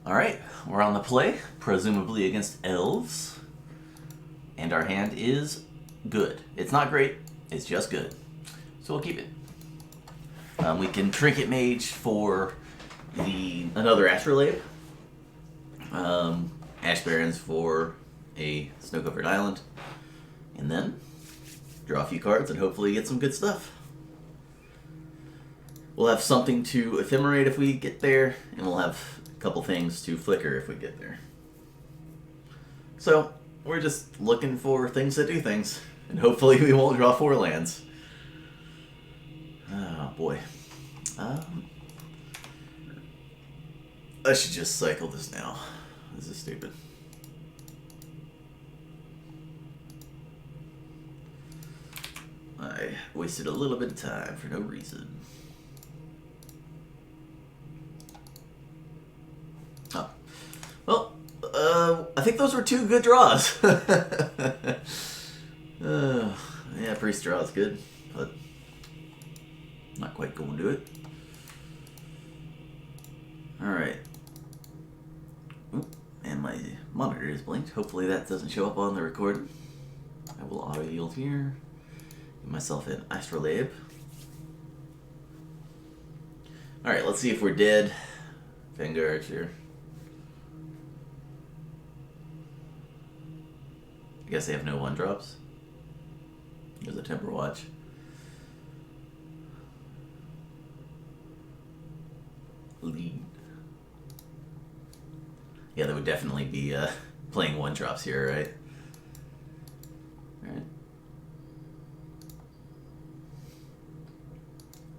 Alright, we're on the play, presumably against elves. And our hand is good. It's not great, it's just good. So we'll keep it. We can Trinket Mage for another Astrolabe. Ash Barrens for a Snow-Covered Island. And then draw a few cards and hopefully get some good stuff. We'll have something to ephemerate if we get there, and we'll have a couple things to flicker if we get there. So, we're just looking for things that do things, and hopefully we won't draw 4 lands. Oh boy. I should just cycle this now. This is stupid. I wasted a little bit of time for no reason. Oh. Well, I think those were 2 good draws. Yeah, priest draw is good, but not quite going to it. Alright. And my monitor is blinked. Hopefully that doesn't show up on the recording. I will auto yield here. Give myself an Astrolabe. Alright, let's see if we're dead. Vanguard here. I guess they have no 1-drops. There's a Temper Watch. Lead. Yeah, they would definitely be playing 1-drops here, right? Alright.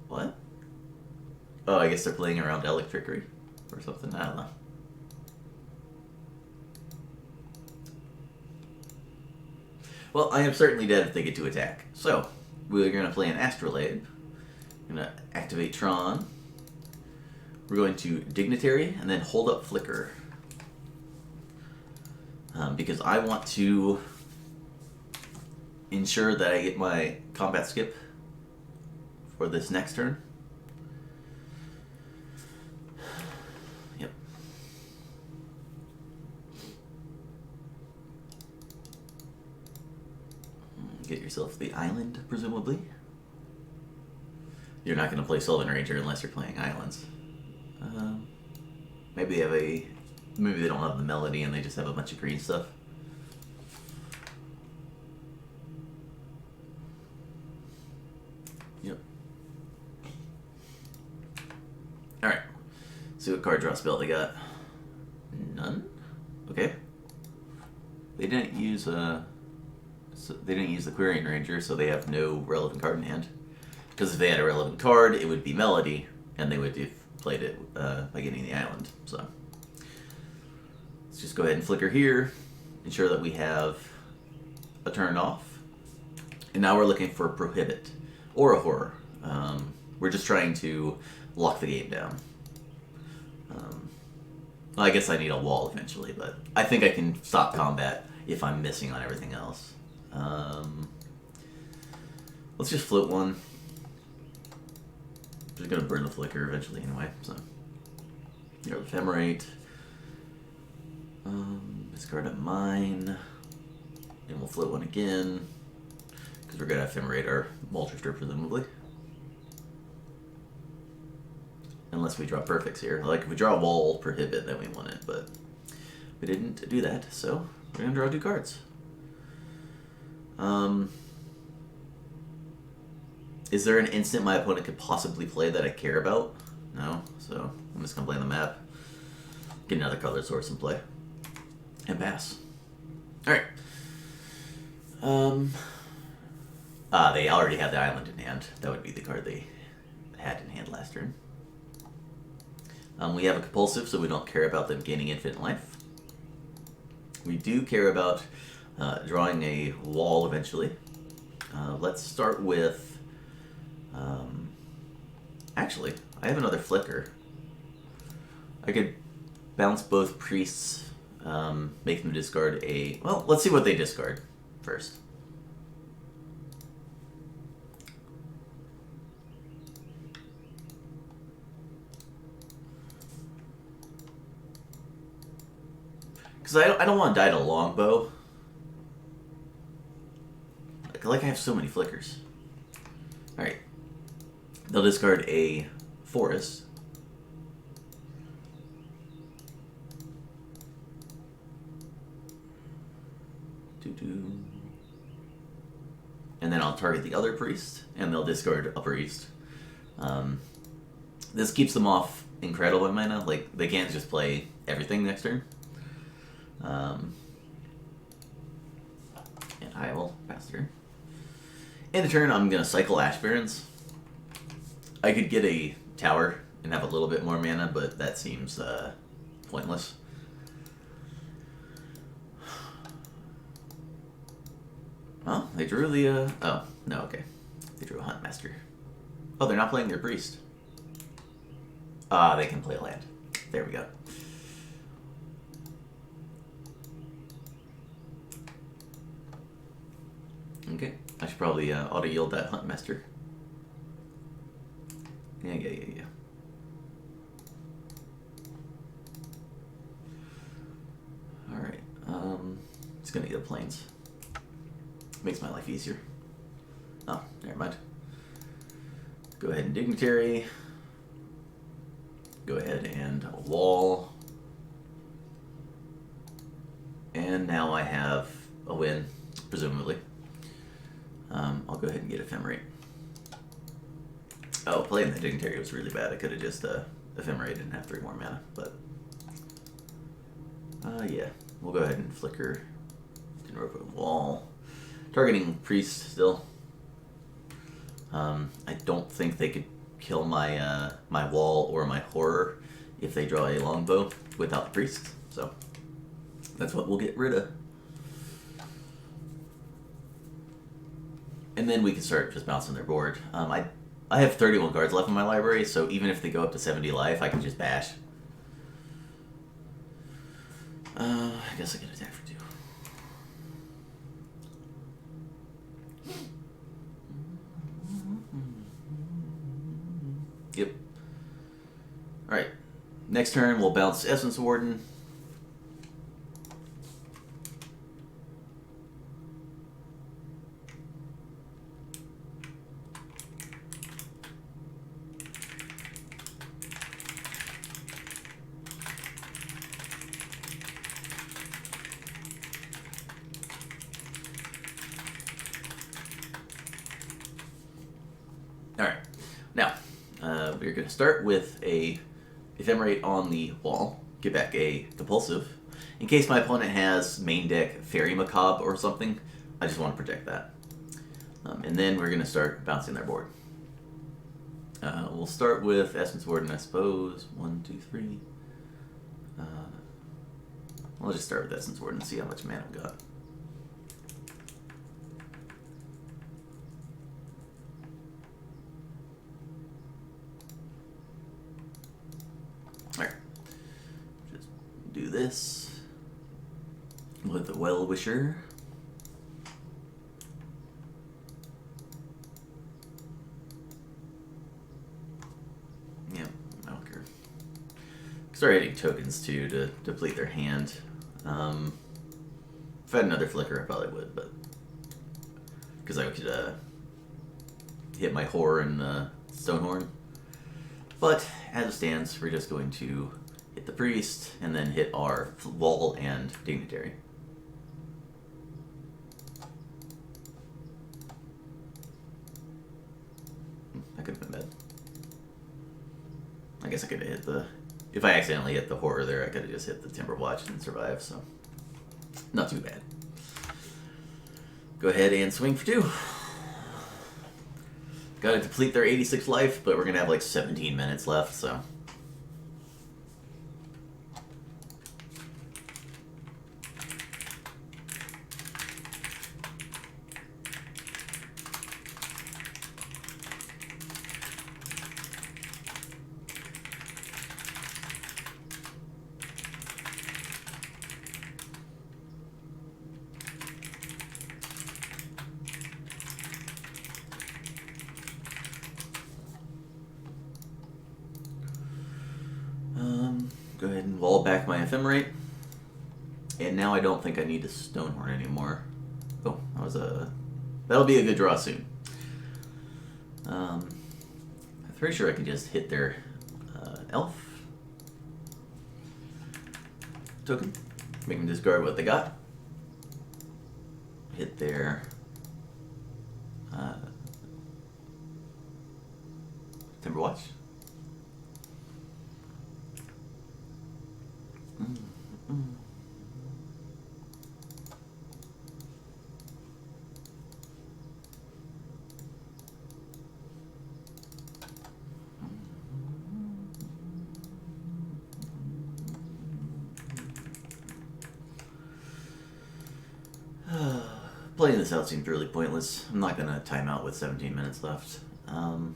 What? Oh, I guess they're playing around Electrickery or something. I don't know. Well, I am certainly dead if they get to attack. So, we're going to play an Astrolabe. We're going to activate Tron. We're going to Dignitary and then hold up Flicker. Because I want to ensure that I get my combat skip for this next turn. Yep. Get yourself the island, presumably. You're not going to play Sylvan Ranger unless you're playing islands. Maybe they have maybe they don't have the melody and they just have a bunch of green stuff. Yep. Alright. See what card draw spell they got. None? Okay. They didn't use the Quirion Ranger, so they have no relevant card in hand. Because if they had a relevant card, it would be Melody, and they would have played it by getting the island. So let's just go ahead and flicker here, ensure that we have a turn off. And now we're looking for a Prohibit or a Horror. We're just trying to lock the game down. Well, I guess I need a wall eventually, but I think I can stop combat if I'm missing on everything else. Let's just float one. Just gonna burn the flicker eventually anyway, so. Here, Ephemerate. Discard a mine. And we'll float one again. Because we're gonna Ephemerate our Moltrister, presumably. Unless we draw perfects here. Like, if we draw a wall Prohibit, then we want it, but we didn't do that, so we're gonna draw 2 cards. Is there an instant my opponent could possibly play that I care about? No, so I'm just gonna play on the map. Get another color source and play. And pass. Alright. They already had the island in hand. That would be the card they had in hand last turn. We have a compulsive, so we don't care about them gaining infinite life. We do care about drawing a wall eventually. Let's start with... actually, I have another flicker. I could bounce both priests, make them discard a... Well, let's see what they discard first. Because I don't want to die to longbow. Like I have so many flickers. Alright. They'll discard a forest. And then I'll target the other priest, and they'll discard a priest. This keeps them off incredible mana. Like, they can't just play everything next turn. And I will pass turn. In the turn, I'm going to cycle Ash Barrens. I could get a tower and have a little bit more mana, but that seems pointless. Oh, they drew the, oh, no, okay. They drew a Huntmaster. Oh, they're not playing their priest. Ah, they can play a land. There we go. Okay, I should probably auto-yield that Huntmaster. Yeah. Alright, it's gonna get a plains. Makes my life easier. Oh, never mind. Go ahead and Dignitary. Go ahead and wall. And now I have a win, presumably. I'll go ahead and get Ephemerate. Oh, playing the Dignitary was really bad. I could have just Ephemerated and have 3 more mana, but... yeah. We'll go ahead and flicker. Didn't rope a wall. Targeting priest still. I don't think they could kill my my wall or my horror if they draw a longbow without the priest. So that's what we'll get rid of. And then we can start just bouncing their board. I have 31 cards left in my library, so even if they go up to 70 life, I can just bash. I guess I can attack for 2. Yep. Alright. Next turn, we'll bounce Essence Warden. Alright. Now, we're going to start with a Ephemerate on the wall. Get back a Compulsive. In case my opponent has main deck Fairy Macabre or something, I just want to protect that. And then we're going to start bouncing their board. We'll start with Essence Warden, I suppose. 1, 2, 3. I'll just start with Essence Warden and see how much mana I've got. Alright. Just do this with the Well-Wisher. Yeah, I don't care. Start hitting tokens too to deplete their hand. If I had another flicker, I probably would, but because I could hit my Horror and Stonehorn. But as it stands, we're just going to hit the priest and then hit our wall and dignitary. That could have been bad. I guess I could have hit the... If I accidentally hit the Horror there, I could have just hit the Timber Watch and survived, so... Not too bad. Go ahead and swing for 2. Gotta deplete their 86 life, but we're gonna have like 17 minutes left, so... Go ahead and wall back my Ephemerate. And now I don't think I need a Stonehorn anymore. Oh, that'll be a good draw soon. I'm pretty sure I can just hit their elf token, make them discard what they got. Hit their Timberwatch. Playing this out seems really pointless. I'm not going to time out with 17 minutes left. I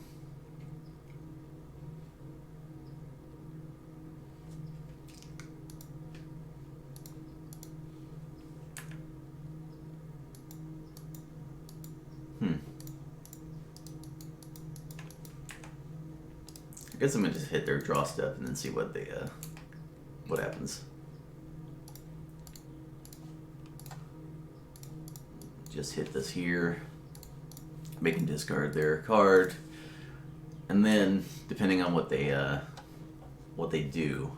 guess I'm going to just hit their draw step and then see what what happens. Just hit this here, make them discard their card, and then depending on what they do,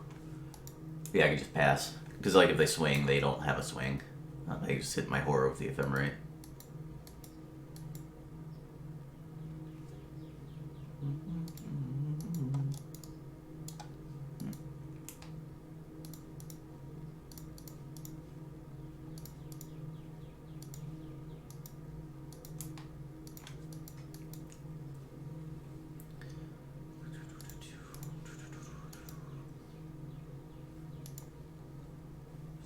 yeah, I can just pass. Because like if they swing, they don't have a swing. I just hit my horror with the ephemerate.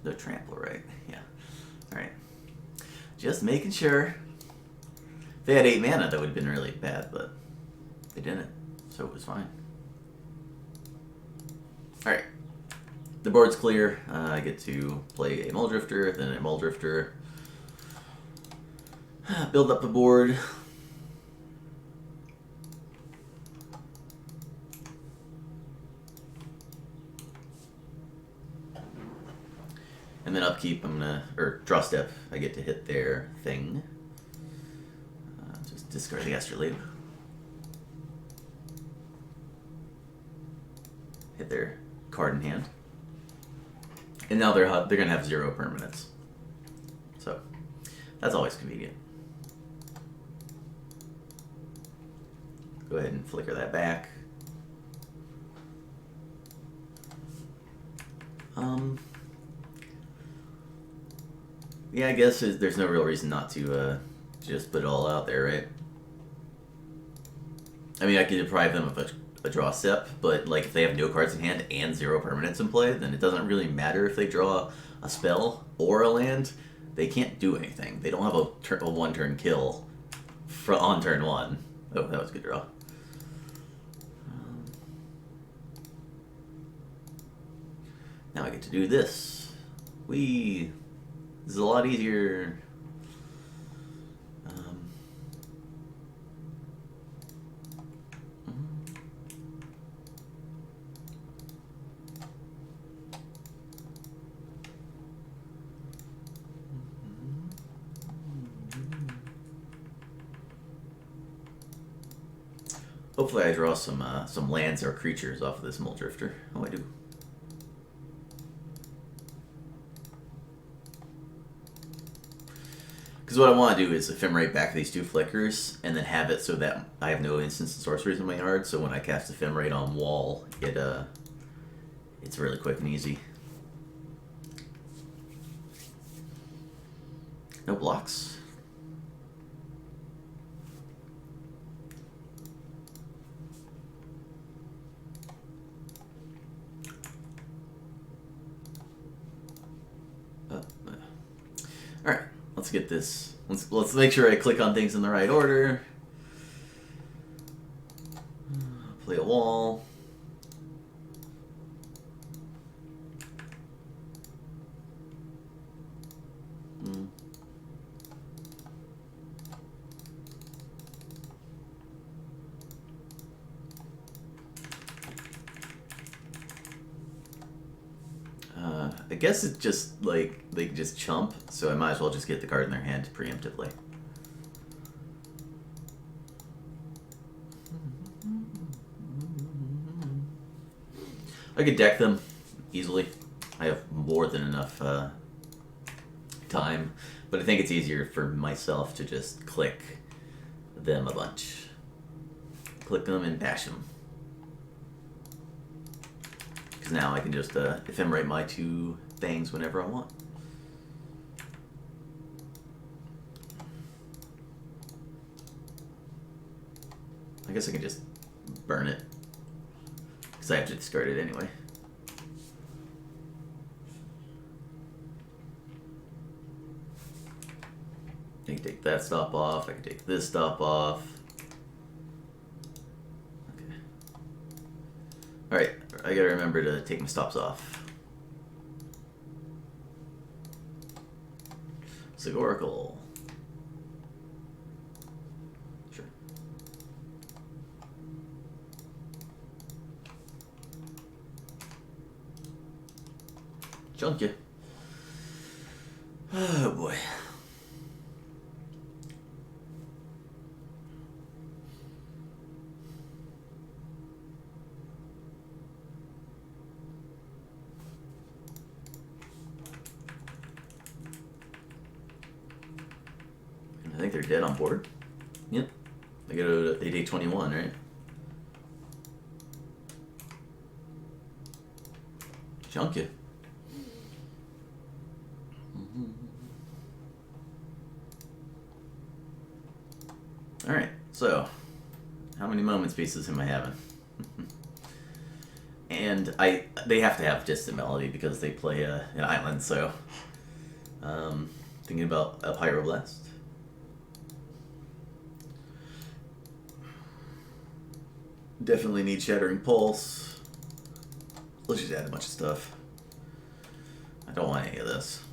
No trample, right? Yeah. Alright. Just making sure. If they had 8 mana, that would have been really bad, but they didn't, so it was fine. Alright. The board's clear. I get to play a Muldrifter, then a Muldrifter. Build up the board. And then upkeep, or draw step, I get to hit their thing. Just discard the Astrolabe. Hit their card in hand. And now they're gonna have 0 permanents. So, that's always convenient. Go ahead and flicker that back. Yeah, I guess there's no real reason not to just put it all out there, right? I mean, I could deprive them of a draw step, but like if they have no cards in hand and 0 permanents in play, then it doesn't really matter if they draw a spell or a land. They can't do anything. They don't have a 1-turn kill on turn 1. Oh, that was a good draw. Now I get to do this. This is a lot easier. Hopefully I draw some lands or creatures off of this Muldrifter. Oh, I do. Because what I want to do is ephemerate back these 2 flickers and then have it so that I have no instants and sorceries in my yard. So when I cast ephemerate on wall, it's really quick and easy. No blocks. All right. Let's get this. Let's make sure I click on things in the right order. Play a wall. I guess it's just like they can just chump, so I might as well just get the card in their hand preemptively. I could deck them easily. I have more than enough time, but I think it's easier for myself to just click them a bunch. Click them and bash them. Because now I can just ephemerate my 2 things whenever I want. I guess I can just burn it. Because I have to discard it anyway. I can take that stop off. I can take this stop off. Okay. Alright, I gotta remember to take my stops off. Oracle. Sure. Chunk ya. Oh boy. I think they're dead on board. Yep. They go to day 21, right? Chunk ya. Alright, so how many moments pieces am I having? And they have to have distant melody because they play an island, so thinking about a Pyroblast. Definitely need Shattering Pulse. Let's just add a bunch of stuff. I don't want any of this.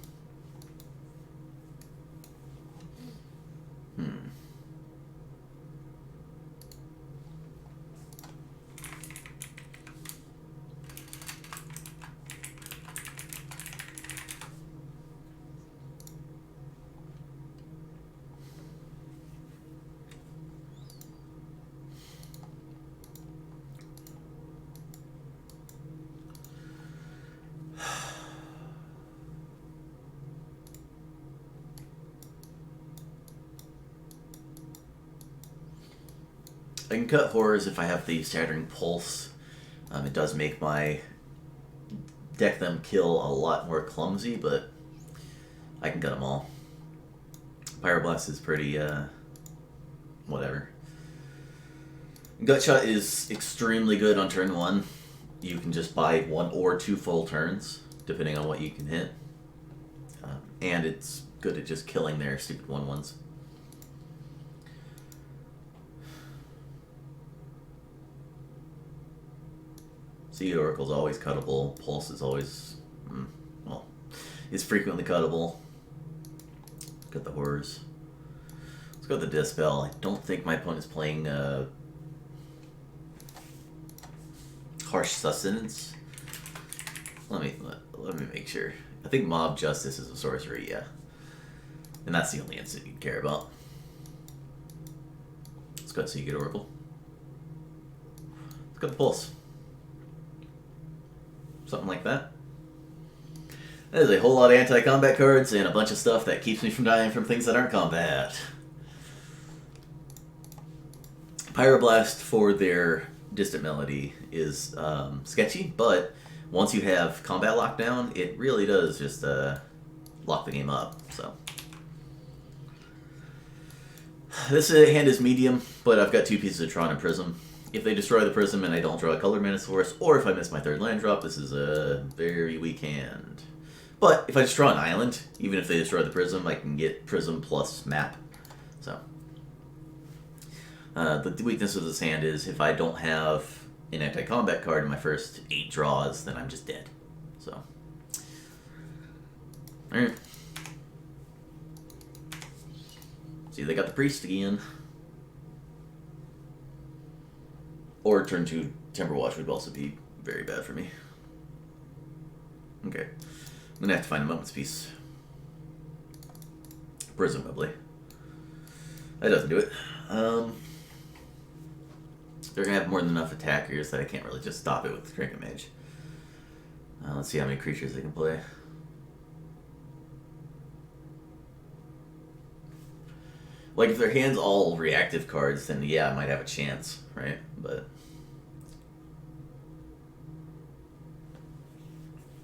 I can cut horrors if I have the Shattering Pulse. It does make my deck them kill a lot more clumsy, but I can cut them all. Pyroblast is pretty, whatever. Gutshot is extremely good on turn 1. You can just buy 1 or 2 full turns, depending on what you can hit. And it's good at just killing their stupid 1/1s. Sea Oracle's always cuttable. Pulse is always, well, it's frequently cuttable. Got the horrors. Let's go with the Dispel. I don't think my opponent's playing Harsh Sustenance. Let me make sure. I think Mob Justice is a sorcery, yeah. And that's the only instant you care about. Let's go so you get Oracle. Let's go the Pulse. Something like that. That is a whole lot of anti-combat cards and a bunch of stuff that keeps me from dying from things that aren't combat. Pyroblast for their distant melody is sketchy, but once you have combat lockdown, it really does just lock the game up. So this hand is medium, but I've got 2 pieces of Tron and Prism. If they destroy the Prism and I don't draw a color mana source, or if I miss my 3rd land drop, this is a very weak hand. But if I just draw an island, even if they destroy the Prism, I can get Prism plus map. So the weakness of this hand is if I don't have an anti-combat card in my first 8 draws, then I'm just dead. So, alright. See, they got the Priest again. Or turn 2 Timberwatch would also be very bad for me. Okay. I'm gonna have to find a moment's peace. Presumably. That doesn't do it. They're gonna have more than enough attackers that I can't really just stop it with the Trinket Mage. Let's see how many creatures they can play. Like, if their hand's all reactive cards, then yeah, I might have a chance, right? But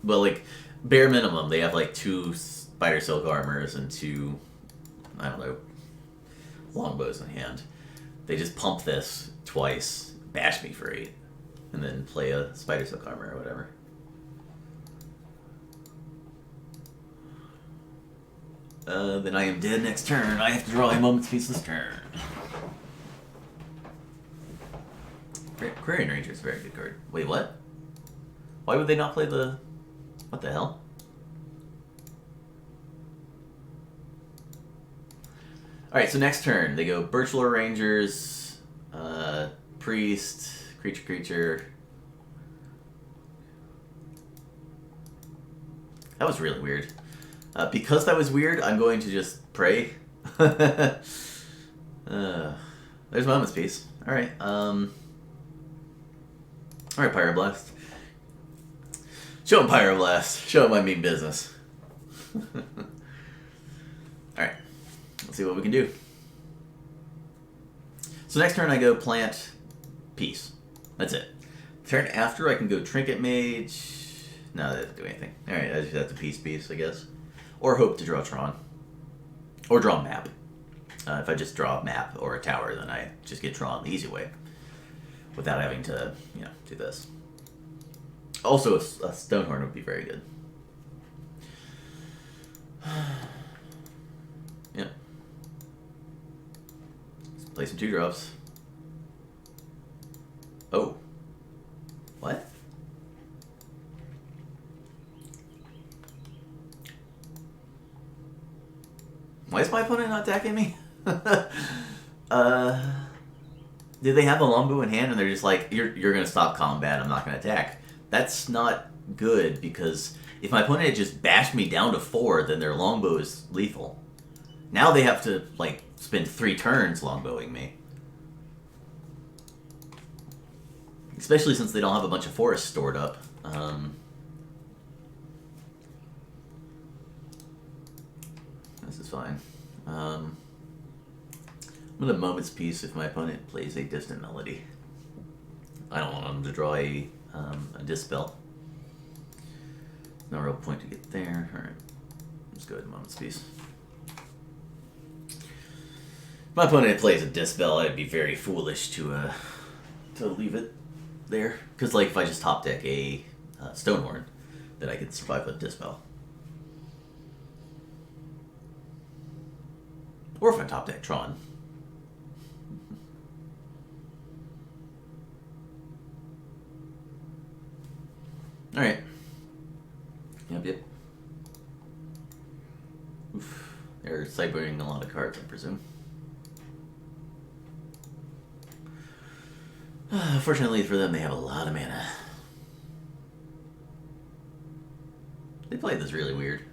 like, bare minimum, they have like 2 Spider Silk Armors and 2, I don't know, longbows in hand. They just pump this twice, bash me for 8, and then play a Spider Silk Armor or whatever. Then I am dead next turn. I have to draw a moment's peace this turn. Quarian Ranger is a very good card. Wait, what? Why would they not play the... What the hell? Alright, so next turn, they go Birchlore Rangers, Priest, Creature. That was really weird. Because that was weird, I'm going to just pray. There's Moment's Peace. Alright, alright, Pyroblast. Show him Pyroblast. Show him I mean business. Alright, let's see what we can do. So next turn I go Plant, Peace. That's it. Turn after I can go Trinket Mage. No, that doesn't do anything. Alright, I just have to Peace, I guess. Or hope to draw Tron. Or draw a map. If I just draw a map or a tower, then I just get Tron the easy way. Without having to, you know, do this. Also, a Stonehorn would be very good. Yep. Let's play some 2-drops. Oh. What? Why is my opponent not attacking me? Did they have a longbow in hand and they're just like, you're gonna stop combat, I'm not gonna attack? That's not good, because if my opponent had just bashed me down to 4, then their longbow is lethal. Now they have to, like, spend 3 turns longbowing me. Especially since they don't have a bunch of forests stored up. This is fine. I'm gonna Moment's Peace if my opponent plays a Distant Melody. I don't want him to draw a Dispel. No real point to get there. Alright. Let's go ahead and Moment's Peace. If my opponent plays a Dispel, I'd be very foolish to leave it there. Because, like, if I just top deck a Stonehorn, then I could survive with Dispel. Or if I top deck Tron. Alright. Yep. Oof. They're sideboarding a lot of cards, I presume. Fortunately for them, they have a lot of mana. They played this really weird.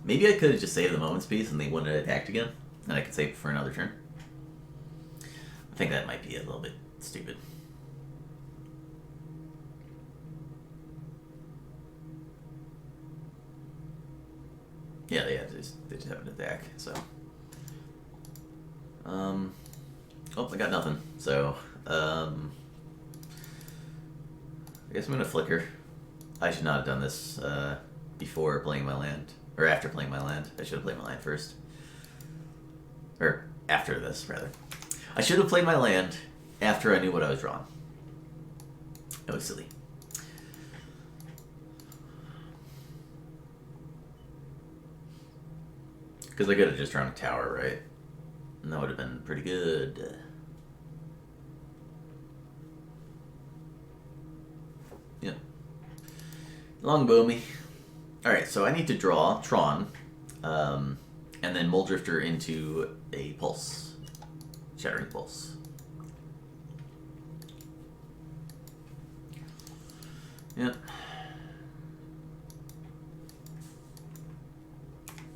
Maybe I could have just saved the Moment's Peace and they wouldn't have attacked again, and I could save it for another turn. I think that might be a little bit stupid. Yeah, they just have an attack, so. Oh, I got nothing. So, I guess I'm gonna Flicker. I should not have done this before playing my land. Or after playing my land. I should have played my land first. Or after this, rather. I should have played my land after I knew what I was drawing. That was silly. Because I could have just drawn a tower, right? And that would have been pretty good. Yeah. Longbow me. Alright, so I need to draw Tron. And then Mole Drifter into a Pulse. Shattering Pulse. Yep.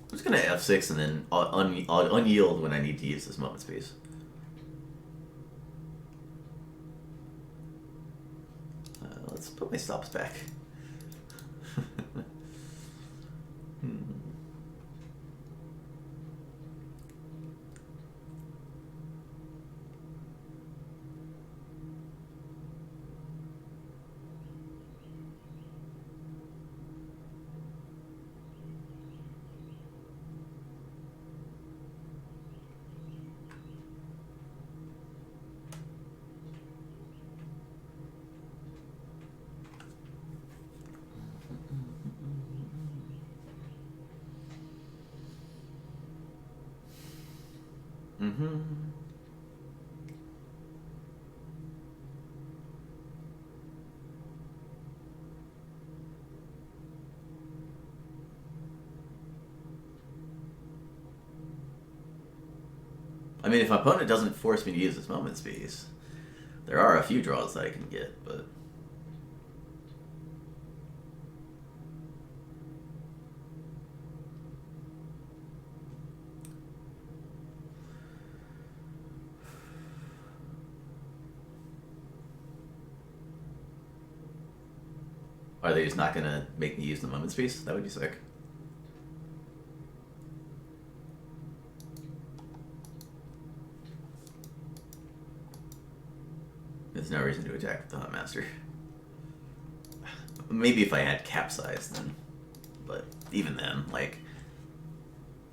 I'm just going to F6 and then I'll unyield when I need to use this moment space. Let's put my stops back. I mean, if my opponent doesn't force me to use this moment space, there are a few draws that I can get, but... Are they just not going to make me use the moment space? That would be sick. There's no reason to attack with the Huntmaster. Maybe if I had Capsize then. But even then, like,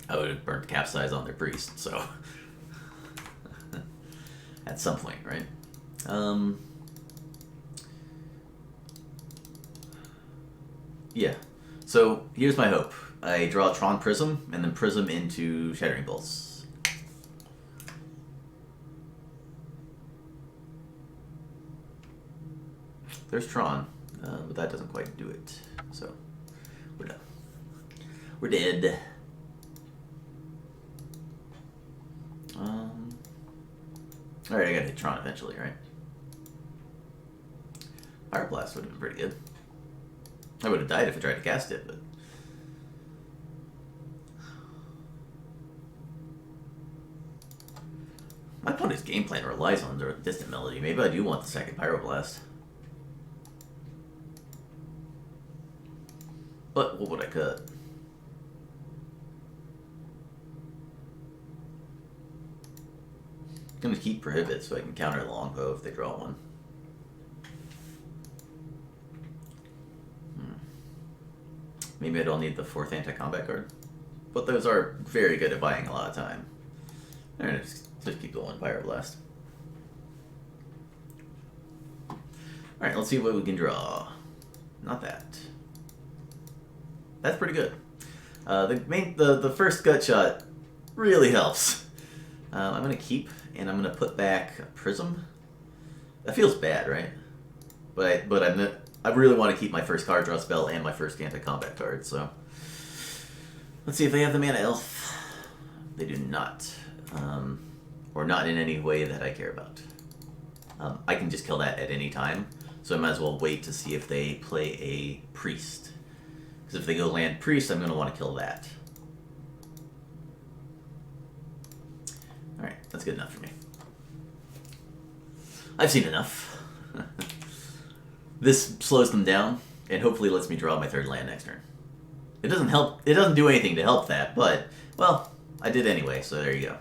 I would have burnt Capsize on their priest, so... At some point, right? Yeah. So, here's my hope. I draw Tron Prism, and then Prism into Shattering Pulse. There's Tron, but that doesn't quite do it. So, we're done. We're dead. Alright, I gotta hit Tron eventually, right? Fire Blast would have been pretty good. I would have died if I tried to cast it, but... My opponent's game plan relies on the Distant Melody. Maybe I do want the second Pyroblast. But what would I cut? I'm going to keep Prohibit so I can counter the Longbow if they draw one. Maybe I don't need the 4th anti-combat card. But those are very good at buying a lot of time. Alright, just keep going, Pyroblast. Alright, let's see what we can draw. Not that. That's pretty good. The first gut shot really helps. I'm gonna keep, and I'm gonna put back a Prism. That feels bad, right? But I really want to keep my first card draw spell and my first anti-combat card. So let's see if they have the mana elf. They do not, or not in any way that I care about. I can just kill that at any time, so I might as well wait to see if they play a priest. Because if they go land priest, I'm going to want to kill that. Alright, that's good enough for me. I've seen enough. This slows them down, and hopefully lets me draw my 3rd land next turn. It doesn't help, it doesn't do anything to help that, but, well, I did anyway, so there you go.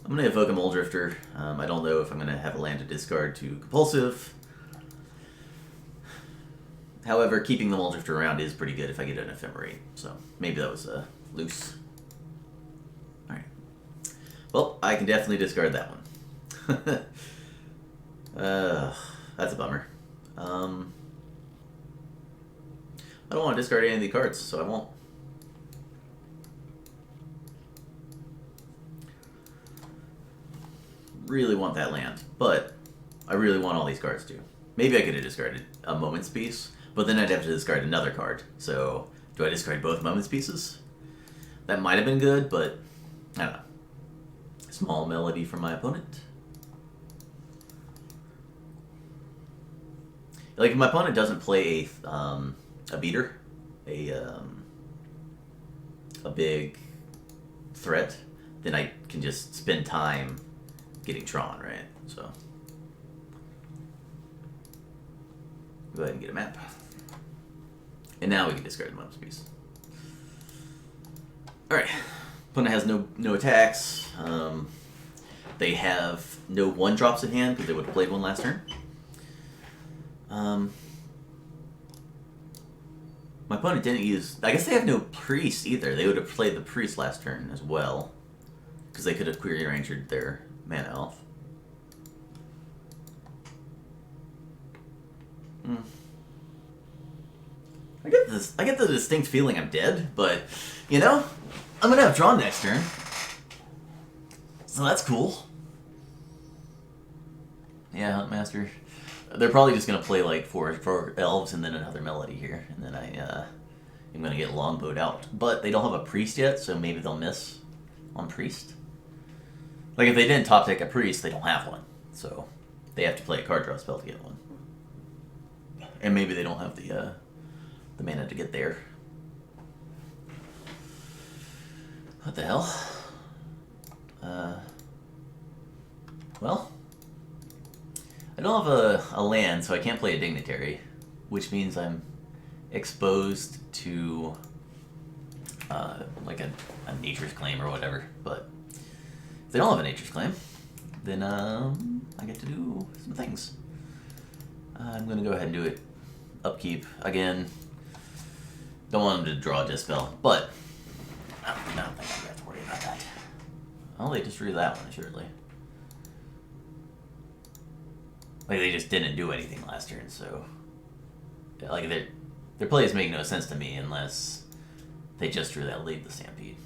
I'm going to evoke a Mole Drifter. I don't know if I'm going to have a land to discard to Compulsive. However, keeping the Mole Drifter around is pretty good if I get an Ephemerate, so maybe that was loose. Alright. Well, I can definitely discard that one. That's a bummer. I don't want to discard any of the cards, so I won't. Really want that land, but I really want all these cards too. Maybe I could have discarded a Moment's Piece, but then I'd have to discard another card. So, do I discard both Moment's Pieces? That might have been good, but I don't know. Small melody from my opponent. Like, if my opponent doesn't play a beater, a big threat, then I can just spend time getting Tron, right? So, go ahead and get a map. And now we can discard the Mum's piece. Alright. Opponent has no attacks. They have no 1-drops in hand because they would have played one last turn. My opponent didn't use... I guess they have no priest either. They would have played the priest last turn as well. Because they could have query rangered their mana elf. I get the distinct feeling I'm dead, but, you know, I'm going to have drawn next turn. So that's cool. Yeah, Huntmaster. They're probably just going to play like four elves and then another melody here. And then I'm going to get longbowed out. But they don't have a priest yet, so maybe they'll miss on priest. Like, if they didn't top deck a priest, they don't have one. So they have to play a card draw spell to get one. And maybe they don't have the mana to get there. What the hell? Well, I don't have a land, so I can't play a dignitary, which means I'm exposed to like a nature's claim or whatever. But if they don't have a nature's claim, then I get to do some things. I'm going to go ahead and do it. Upkeep again. Don't want them to draw a dispel, but I don't think I have to worry about that. Oh, they just drew that one, surely. Like, they just didn't do anything last turn, so... Like, their plays make no sense to me unless they just drew that Lead the Stampede.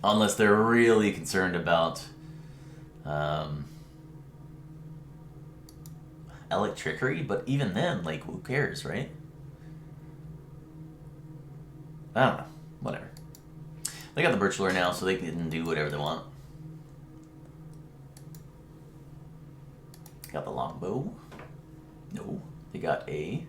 Unless they're really concerned about... Elec Trickery, but even then, like, who cares, right? I don't know. Whatever. They got the Birch Lore now, so they can do whatever they want. Got the Longbow. No. They got a...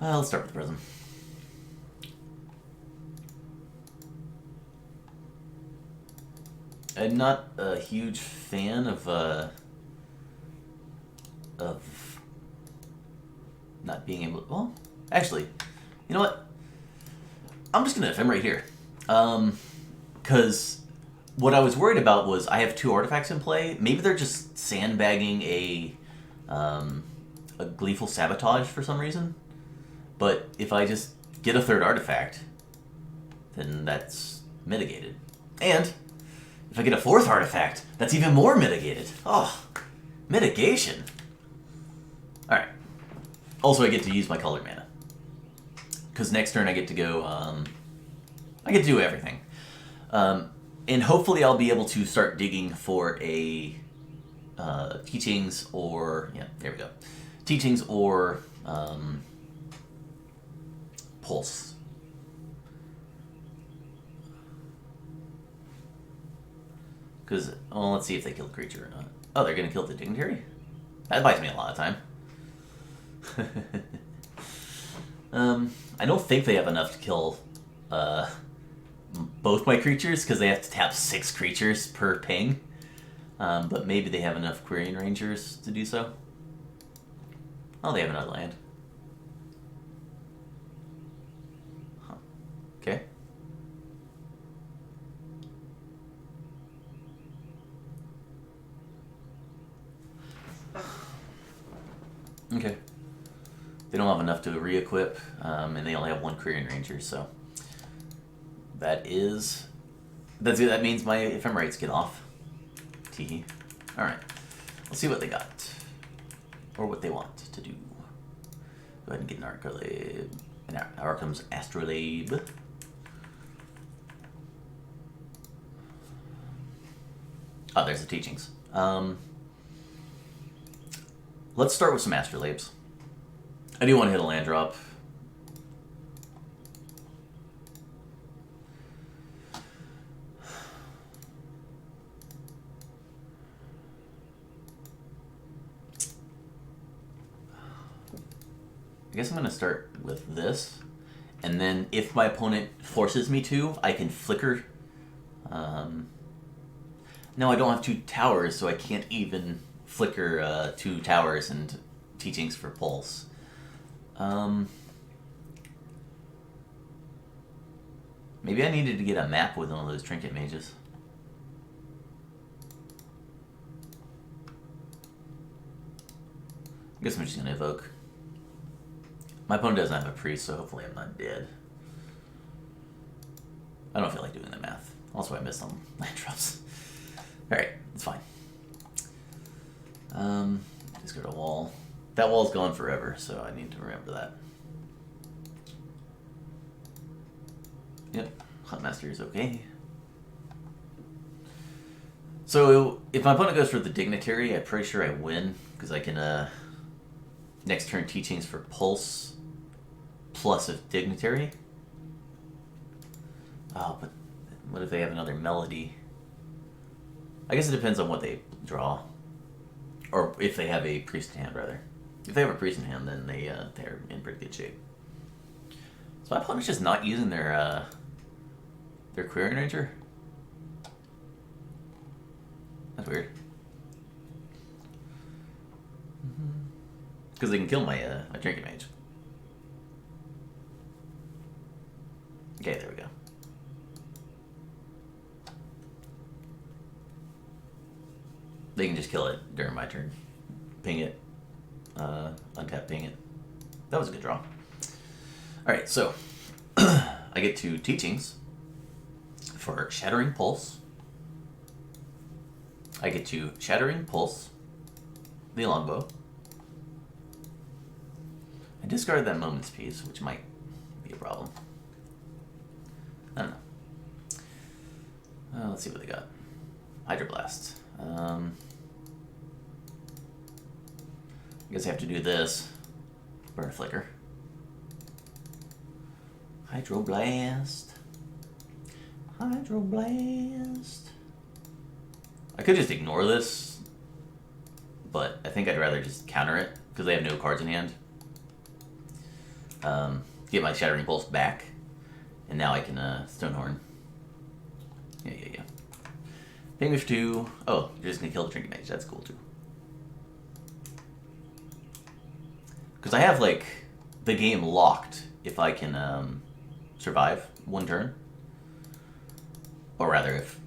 let's start with the Prism. I'm not a huge fan of not being able to... Well, actually, you know what? I'm just going to ephemerate here. Because what I was worried about was I have 2 artifacts in play. Maybe they're just sandbagging a Gleeful Sabotage for some reason. But if I just get a 3rd artifact, then that's mitigated. And if I get a 4th artifact, that's even more mitigated. Oh, mitigation. Alright. Also, I get to use my colored mana. Because next turn I get to go, I get to do everything. And hopefully I'll be able to start digging for a Teachings or... Yeah, there we go. Teachings or... Pulse. Because, well, let's see if they kill the creature or not. Oh, they're going to kill the dignitary? That buys me a lot of time. I don't think they have enough to kill both my creatures, because they have to tap 6 creatures per ping. But maybe they have enough Quirion Rangers to do so. Oh, they have another land. Huh. Okay. Okay. They don't have enough to re-equip, and they only have 1 Quirion Ranger, so that means my ephemerates get off. Teehee. Alright. Let's see what they got. Or what they want to do. Go ahead and get an Arcum's Astrolabe. Oh, there's the teachings. Let's start with some astrolabes. I do want to hit a land drop. I guess I'm going to start with this. And then if my opponent forces me to, I can flicker. No, I don't have 2 towers, so I can't even flicker 2 towers and teachings for pulse. Maybe I needed to get a map with one of those trinket mages. I guess I'm just going to evoke. My opponent doesn't have a priest, so hopefully I'm not dead. I don't feel like doing the math. Also, I missed some land drops. Alright, it's fine. Just go to wall. That wall's gone forever, so I need to remember that. Yep, Huntmaster is okay. So, if my opponent goes for the Dignitary, I'm pretty sure I win, because I can, next turn teachings for Pulse, plus a Dignitary. Oh, but what if they have another Melody? I guess it depends on what they draw. Or if they have a Priest in hand, rather. If they have a Priest in hand, then they're in pretty good shape. So my opponent's just not using their Query Ranger? That's weird. Because they can kill my Trinket Mage. Okay, there we go. They can just kill it during my turn. Ping it. Untap, ping it. That was a good draw. Alright, so I get 2 teachings for Shattering Pulse. I get to Shattering Pulse the longbow. I discarded that Moment's Piece, which might be a problem. I don't know. Let's see what they got. Hydroblast. I guess I have to do this. Burn a Flicker. Hydroblast. Hydroblast. I could just ignore this, but I think I'd rather just counter it, because they have no cards in hand. Get my Shattering Pulse back, and now I can Stonehorn. Yeah. Ping me for 2. Oh, you're just going to kill the Trinket Mage. That's cool, too. Because I have, like, the game locked if I can survive 1 turn. Or rather, if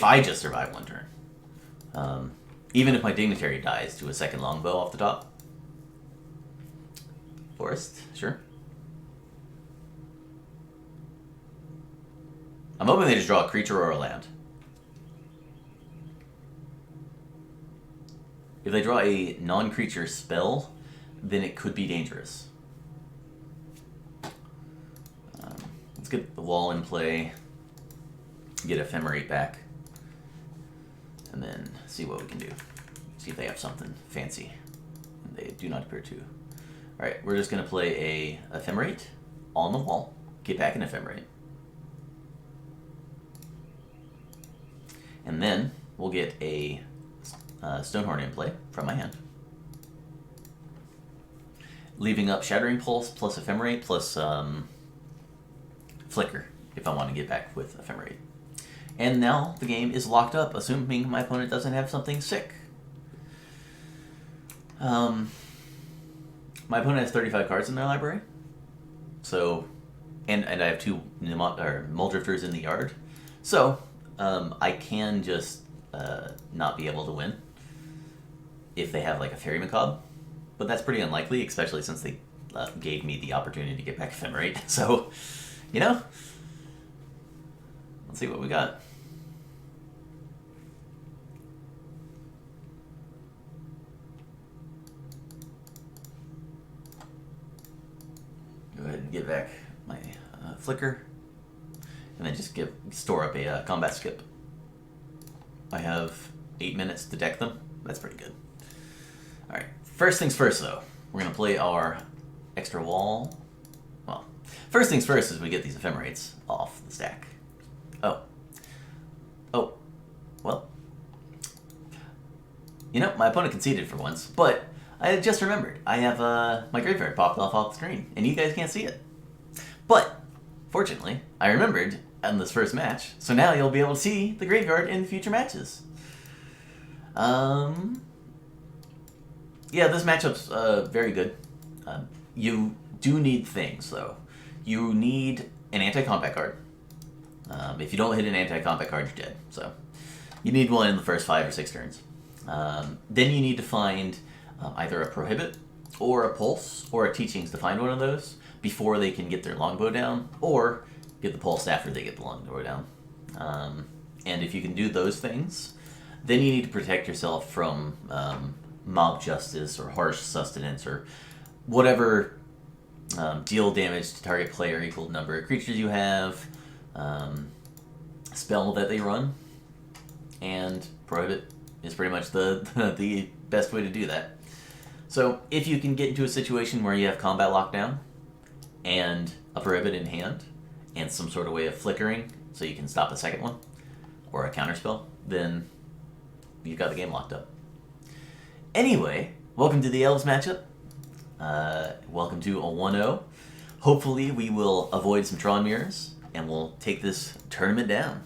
I just survive 1 turn. Even if my Dignitary dies to a 2nd longbow off the top. Forest, sure. I'm hoping they just draw a creature or a land. If they draw a non-creature spell, then it could be dangerous. Let's get the wall in play, get Ephemerate back, and then see what we can do. See if they have something fancy. And they do not appear to. Alright, we're just going to play a Ephemerate on the wall, get back an Ephemerate. And then we'll get a Stonehorn in play from my hand. Leaving up Shattering Pulse plus Ephemerate plus Flicker if I want to get back with Ephemerate. And now the game is locked up, assuming my opponent doesn't have something sick. My opponent has 35 cards in their library. So, and I have 2 Muldrifters in the yard. So, I can just not be able to win if they have like a Fairy Macabre. But that's pretty unlikely, especially since they gave me the opportunity to get back Ephemerate. So, you know, let's see what we got. Go ahead and get back my Flicker, and then just store up a combat skip. I have 8 minutes to deck them. That's pretty good. Alright, first things first though. We're going to play our extra wall. Well, first things first is we get these ephemerates off the stack. Oh. Oh. Well. You know, my opponent conceded for once, but I just remembered. I have my graveyard popped off the screen, and you guys can't see it. But, fortunately, I remembered in this first match, so now you'll be able to see the graveyard in future matches. Yeah, this matchup's very good. You do need things, though. You need an anti-combat card. If you don't hit an anti-combat card, you're dead. So, you need one in the first 5 or 6 turns. Then you need to find either a Prohibit, or a Pulse, or a Teachings to find one of those before they can get their Longbow down, or get the Pulse after they get the Longbow down. And if you can do those things, then you need to protect yourself from Mob Justice or Harsh Sustenance or whatever deal damage to target player equal to number of creatures you have, spell that they run, and Prohibit is pretty much the best way to do that. So if you can get into a situation where you have combat lockdown and a Prohibit in hand and some sort of way of flickering so you can stop a second one or a counterspell, then you've got the game locked up. Anyway, welcome to the Elves matchup. Welcome to a 1-0. Hopefully we will avoid some Tron mirrors and we'll take this tournament down.